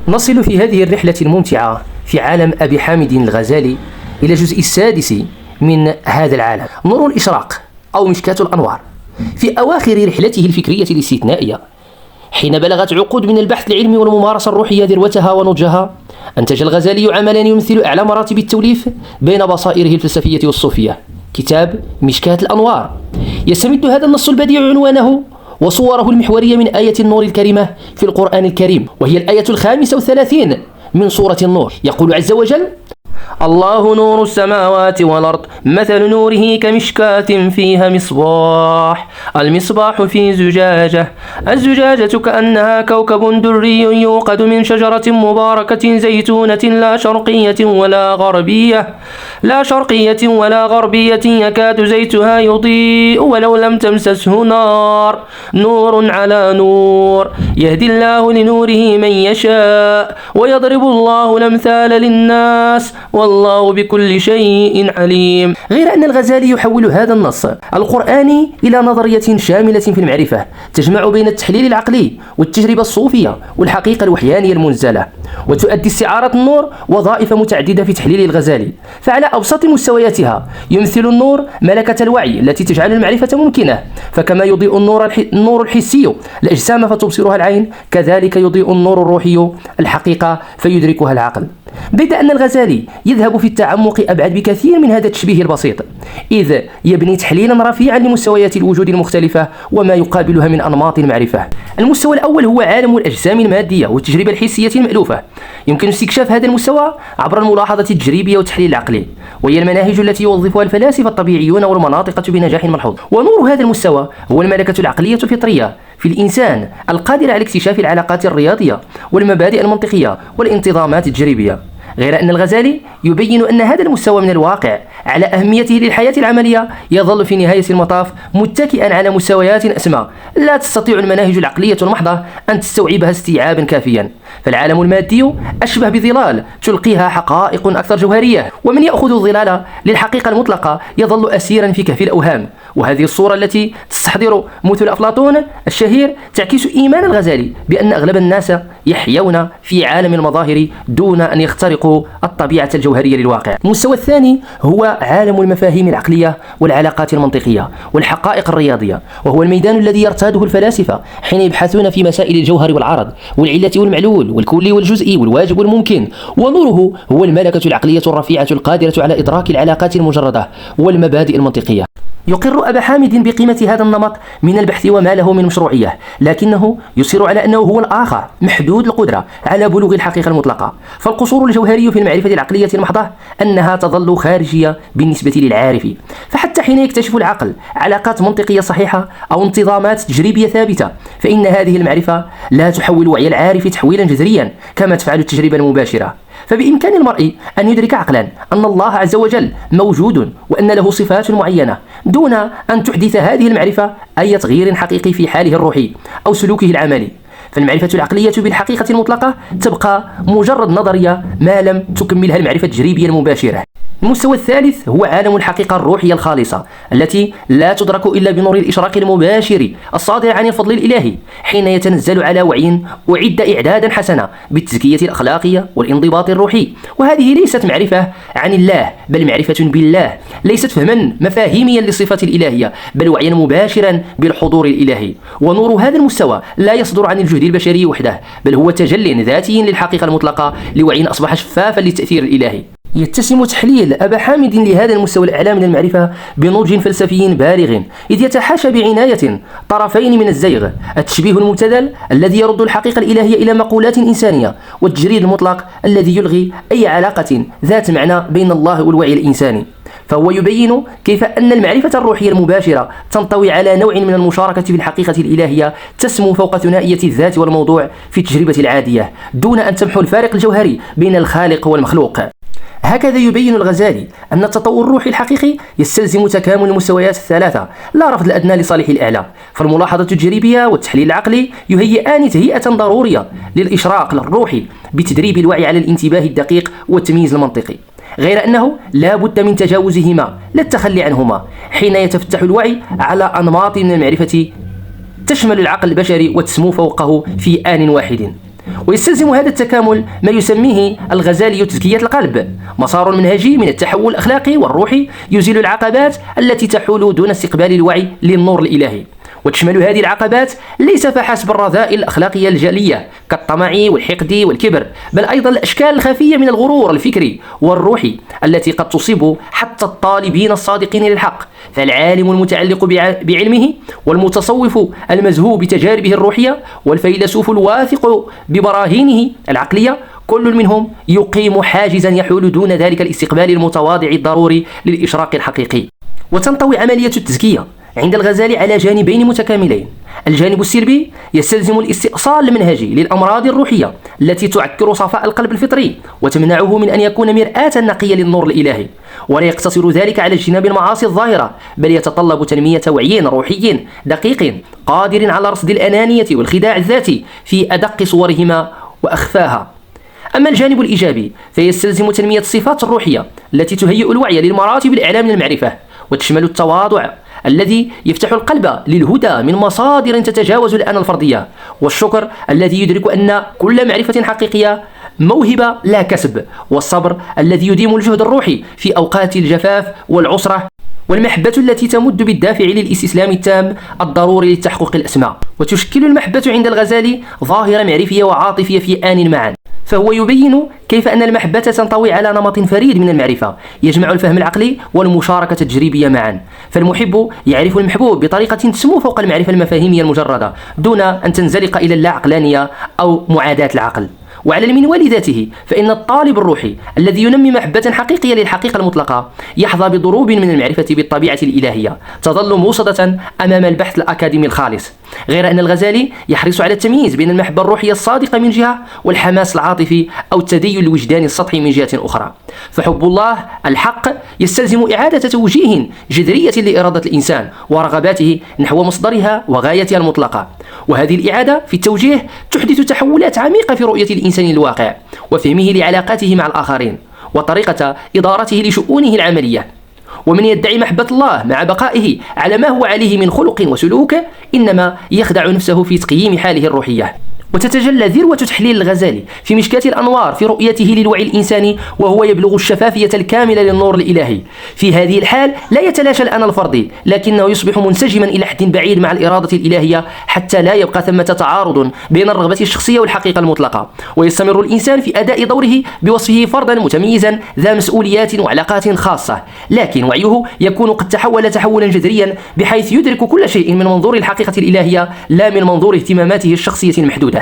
نصل في هذه الرحلة الممتعة في عالم أبي حامد الغزالي إلى الجزء السادس من هذا العالم، نور الإشراق أو مشكاة الأنوار. في أواخر رحلته الفكرية الاستثنائية، حين بلغت عقود من البحث العلمي والممارسة الروحية ذروتها ونضجها، أنتج الغزالي عملا يمثل أعلى مراتب التوليف بين بصائره الفلسفية والصوفية، كتاب مشكاة الأنوار. يستمد هذا النص البديع عنوانه وصوره المحورية من آية النور الكريمة في القرآن الكريم، وهي الآية 35 من سورة النور. يقول عز وجل: الله نور السماوات والأرض مثل نوره كمشكاة فيها مصباح، المصباح في زجاجة، الزجاجة كأنها كوكب دري يوقد من شجرة مباركة زيتونة لا شرقية ولا غربية يكاد زيتها يضيء ولو لم تمسسه نار، نور على نور، يهدي الله لنوره من يشاء ويضرب الله الأمثال للناس والله بكل شيء عليم. غير أن الغزالي يحول هذا النص القرآني إلى نظرية شاملة في المعرفة تجمع بين التحليل العقلي والتجربة الصوفية والحقيقة الوحيانية المنزلة، وتؤدي استعارة النور وظائف متعددة في تحليل الغزالي. فعلى أبسط مستوياتها يمثل النور ملكة الوعي التي تجعل المعرفة ممكنة، فكما يضيء النور الحسي الأجسام فتبصرها العين، كذلك يضيء النور الروحي الحقيقة فيدركها العقل. بيد أن الغزالي يذهب في التعمق أبعد بكثير من هذا التشبيه البسيط، إذ يبني تحليلا رفيعا لمستويات الوجود المختلفة وما يقابلها من أنماط المعرفة. المستوى الأول هو عالم الأجسام المادية والتجربة الحسية المألوفة. يمكن استكشاف هذا المستوى عبر الملاحظة التجريبية والتحليل العقلي، وهي المناهج التي يوظفها الفلاسفة الطبيعيون والمناطق بنجاح ملحوظ. ونور هذا المستوى هو الملكة العقلية الفطرية في الإنسان القادر على اكتشاف العلاقات الرياضية والمبادئ المنطقية والانتظامات التجريبية. غير أن الغزالي يبين أن هذا المستوى من الواقع على أهميته للحياة العملية يظل في نهاية المطاف متكئا على مستويات أسمى لا تستطيع المناهج العقلية المحضة أن تستوعبها استيعابا كافيا. فالعالم المادي أشبه بظلال تلقيها حقائق أكثر جوهرية، ومن يأخذ الظلال للحقيقة المطلقة يظل أسيرا في كهف الأوهام. وهذه الصورة التي تستحضر مثل أفلاطون الشهير تعكس إيمان الغزالي بأن أغلب الناس يحيون في عالم المظاهر دون أن يخترقوا الطبيعة الجوهرية للواقع. المستوى الثاني هو عالم المفاهيم العقلية والعلاقات المنطقية والحقائق الرياضية، وهو الميدان الذي يرتاده الفلاسفة حين يبحثون في مسائل الجوهر والعرض والعلة والمعلول والكلي والجزئي والواجب والممكن. ونوره هو الملكة العقلية الرفيعة القادرة على إدراك العلاقات المجردة والمبادئ المنطقية. يقر أبا حامد بقيمة هذا النمط من البحث وما له من مشروعية، لكنه يصر على أنه هو الآخر محدود القدرة على بلوغ الحقيقة المطلقة. فالقصور الجوهري في المعرفة العقلية المحضة أنها تظل خارجية بالنسبة للعارف، فحتى حين يكتشف العقل علاقات منطقية صحيحة أو انتظامات تجريبية ثابتة، فإن هذه المعرفة لا تحول وعي العارف تحويلا جذريا كما تفعل التجربة المباشرة. فبإمكان المرء أن يدرك عقلا أن الله عز وجل موجود وأن له صفات معينة دون أن تحدث هذه المعرفة أي تغيير حقيقي في حاله الروحي أو سلوكه العملي. فالمعرفة العقلية بالحقيقة المطلقة تبقى مجرد نظرية ما لم تكملها المعرفة التجريبية المباشرة. المستوى الثالث هو عالم الحقيقة الروحية الخالصة التي لا تدرك إلا بنور الإشراق المباشر الصادر عن الفضل الإلهي، حين يتنزل على وعي أعد إعدادا حسنا بالتزكية الأخلاقية والانضباط الروحي. وهذه ليست معرفة عن الله بل معرفة بالله، ليست فهما مفاهيميا للصفات الإلهية بل وعيا مباشرا بالحضور الإلهي. ونور هذا المستوى لا يصدر عن الجهد البشري وحده بل هو تجل ذاتي للحقيقة المطلقة لوعي أصبح شفافا للتأثير الإلهي. يتسم تحليل أبا حامد لهذا المستوى الأعلى من المعرفة بنضج فلسفي بالغ، إذ يتحاشى بعناية طرفين من الزيغ: التشبيه المبتذل الذي يرد الحقيقة الإلهية إلى مقولات إنسانية، والتجريد المطلق الذي يلغي أي علاقة ذات معنى بين الله والوعي الإنساني. فهو يبين كيف أن المعرفة الروحية المباشرة تنطوي على نوع من المشاركة في الحقيقة الإلهية تسمو فوق ثنائية الذات والموضوع في التجربة العادية دون أن تمحو الفارق الجوهري بين الخالق والمخلوق. هكذا يبين الغزالي أن التطور الروحي الحقيقي يستلزم تكامل المستويات الثلاثة لا رفض الأدنى لصالح الأعلى. فالملاحظة التجريبية والتحليل العقلي يهيئان تهيئة ضرورية للإشراق الروحي بتدريب الوعي على الانتباه الدقيق والتمييز المنطقي، غير أنه لا بد من تجاوزهما لا التخلي عنهما حين يتفتح الوعي على أنماط من المعرفة تشمل العقل البشري وتسمو فوقه في آن واحد. ويستلزم هذا التكامل ما يسميه الغزالي تزكية القلب، مسار منهجي من التحول الأخلاقي والروحي يزيل العقبات التي تحول دون استقبال الوعي للنور الإلهي. وتشمل هذه العقبات ليس فحسب الرذائل الأخلاقية الجلية كالطمع والحقد والكبر، بل أيضا الأشكال الخفية من الغرور الفكري والروحي التي قد تصيب حتى الطالبين الصادقين للحق. فالعالم المتعلق بعلمه، والمتصوف المزهو بتجاربه الروحية، والفيلسوف الواثق ببراهينه العقلية، كل منهم يقيم حاجزا يحول دون ذلك الاستقبال المتواضع الضروري للإشراق الحقيقي. وتنطوي عملية التزكية عند الغزالي على جانبين متكاملين. الجانب السلبي يستلزم الاستئصال المنهجي للأمراض الروحية التي تعكر صفاء القلب الفطري وتمنعه من أن يكون مرآة نقية للنور الإلهي، ولا يقتصر ذلك على اجتناب المعاصي الظاهرة، بل يتطلب تنمية وعي روحي دقيق قادر على رصد الأنانية والخداع الذاتي في أدق صورهما وأخفاها. أما الجانب الإيجابي فيستلزم تنمية الصفات الروحية التي تهيئ الوعي للمراتب الأعلى من المعرفة، وتشمل التواضع الذي يفتح القلب للهدى من مصادر تتجاوز الأنا الفردية، والشكر الذي يدرك أن كل معرفة حقيقية موهبة لا كسب، والصبر الذي يديم الجهد الروحي في أوقات الجفاف والعسرة، والمحبة التي تمد بالدافع للاستسلام التام الضروري لتحقق الأسماء. وتشكل المحبة عند الغزالي ظاهرة معرفية وعاطفية في آن معا، فهو يبين كيف أن المحبة تنطوي على نمط فريد من المعرفة يجمع الفهم العقلي والمشاركة التجريبية معا. فالمحب يعرف المحبوب بطريقة تسمو فوق المعرفة المفاهيمية المجردة دون أن تنزلق إلى اللا عقلانية أو معاداة العقل. وعلى المنوال ذاته فإن الطالب الروحي الذي ينمي محبة حقيقية للحقيقة المطلقة يحظى بضروب من المعرفة بالطبيعة الإلهية تظل موصدة أمام البحث الأكاديمي الخالص، غير أن الغزالي يحرص على التمييز بين المحبة الروحية الصادقة من جهة والحماس العاطفي أو التدين الوجداني السطحي من جهة أخرى. فحب الله الحق يستلزم إعادة توجيه جذرية لإرادة الإنسان ورغباته نحو مصدرها وغايتها المطلقة، وهذه الإعادة في التوجيه تحدث تحولات عميقة في رؤية الإنسان للواقع وفهمه لعلاقاته مع الآخرين وطريقة إدارته لشؤونه العملية. ومن يدعي محبة الله مع بقائه على ما هو عليه من خلق وسلوك إنما يخدع نفسه في تقييم حاله الروحية. وتتجلى ذروة تحليل الغزالي في مشكاة الأنوار في رؤيته للوعي الإنساني وهو يبلغ الشفافية الكاملة للنور الإلهي. في هذه الحال لا يتلاشى الأنا الفردي، لكنه يصبح منسجما إلى حد بعيد مع الإرادة الإلهية حتى لا يبقى ثمة تعارض بين الرغبة الشخصية والحقيقة المطلقة، ويستمر الإنسان في أداء دوره بوصفه فردا متميزا ذا مسؤوليات وعلاقات خاصة، لكن وعيه يكون قد تحول تحولا جذريا بحيث يدرك كل شيء من منظور الحقيقة الإلهية لا من منظور اهتماماته الشخصية المحدودة.